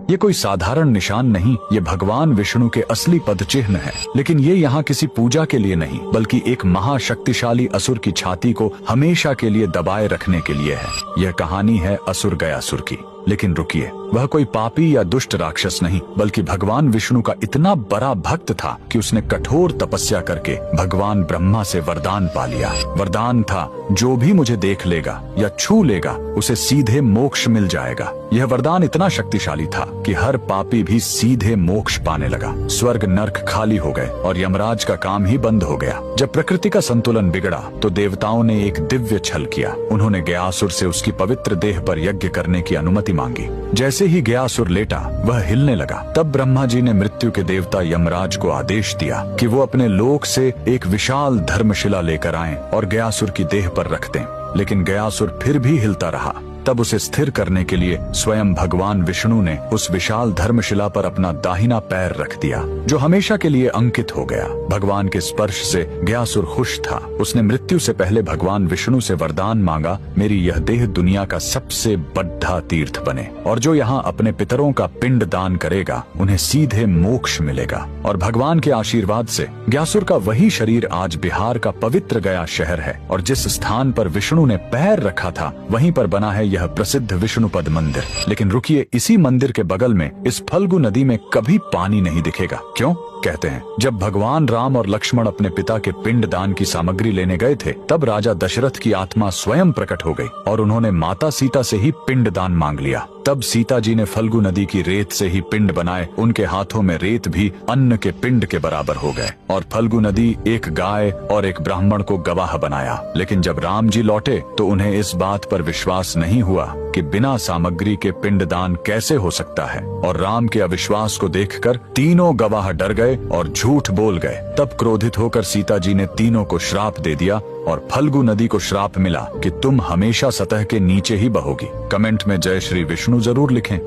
ये कोई साधारण निशान नहीं, ये भगवान विष्णु के असली पद चिन्ह है। लेकिन ये यहाँ किसी पूजा के लिए नहीं, बल्कि एक महाशक्तिशाली असुर की छाती को हमेशा के लिए दबाए रखने के लिए है। यह कहानी है असुर गयासुर की। लेकिन रुकिए, वह कोई पापी या दुष्ट राक्षस नहीं, बल्कि भगवान विष्णु का इतना बड़ा भक्त था कि उसने कठोर तपस्या करके भगवान ब्रह्मा से वरदान पा लिया। वरदान था, जो भी मुझे देख लेगा या छू लेगा उसे सीधे मोक्ष मिल जाएगा। यह वरदान इतना शक्तिशाली था कि हर पापी भी सीधे मोक्ष पाने लगा। स्वर्ग नर्क खाली हो गए और यमराज का काम ही बंद हो गया। जब प्रकृति का संतुलन बिगड़ा तो देवताओं ने एक दिव्य छल किया। उन्होंने गयासुर से उसकी पवित्र देह पर यज्ञ करने की अनुमति मांगी। जैसे ही गयासुर लेटा, वह हिलने लगा। तब ब्रह्मा जी ने मृत्यु के देवता यमराज को आदेश दिया कि वो अपने लोक से एक विशाल धर्मशिला लेकर आएं और गयासुर की देह पर रख दें। लेकिन गयासुर फिर भी हिलता रहा। तब उसे स्थिर करने के लिए स्वयं भगवान विष्णु ने उस विशाल धर्मशिला पर अपना दाहिना पैर रख दिया, जो हमेशा के लिए अंकित हो गया। भगवान के स्पर्श से गयासुर खुश था। उसने मृत्यु से पहले भगवान विष्णु से वरदान मांगा, मेरी यह देह दुनिया का सबसे बड़ा तीर्थ बने और जो यहाँ अपने पितरों का पिंड दान करेगा उन्हें सीधे मोक्ष मिलेगा। और भगवान के आशीर्वाद से गयासुर का वही शरीर आज बिहार का पवित्र गया शहर है। और जिस स्थान पर विष्णु ने पैर रखा था, वहीं पर बना है यह प्रसिद्ध विष्णुपद मंदिर। लेकिन रुकिए, इसी मंदिर के बगल में इस फल्गु नदी में कभी पानी नहीं दिखेगा। क्यों? कहते हैं, जब भगवान राम और लक्ष्मण अपने पिता के पिंड दान की सामग्री लेने गए थे, तब राजा दशरथ की आत्मा स्वयं प्रकट हो गई और उन्होंने माता सीता से ही पिंड दान मांग लिया। तब सीता जी ने फल्गु नदी की रेत से ही पिंड बनाए। उनके हाथों में रेत भी अन्न के पिंड के बराबर हो गए और फल्गु नदी एक गाय और एक ब्राह्मण को गवाह बनाया। लेकिन जब राम जी लौटे तो उन्हें इस बात पर विश्वास नहीं हुआ कि बिना सामग्री के पिंड दान कैसे हो सकता है। और राम के अविश्वास को देखकर तीनों गवाह डर गए और झूठ बोल गए। तब क्रोधित होकर सीता जी ने तीनों को श्राप दे दिया और फल्गु नदी को श्राप मिला कि तुम हमेशा सतह के नीचे ही बहोगी। कमेंट में जय श्री विष्णु जरूर लिखें।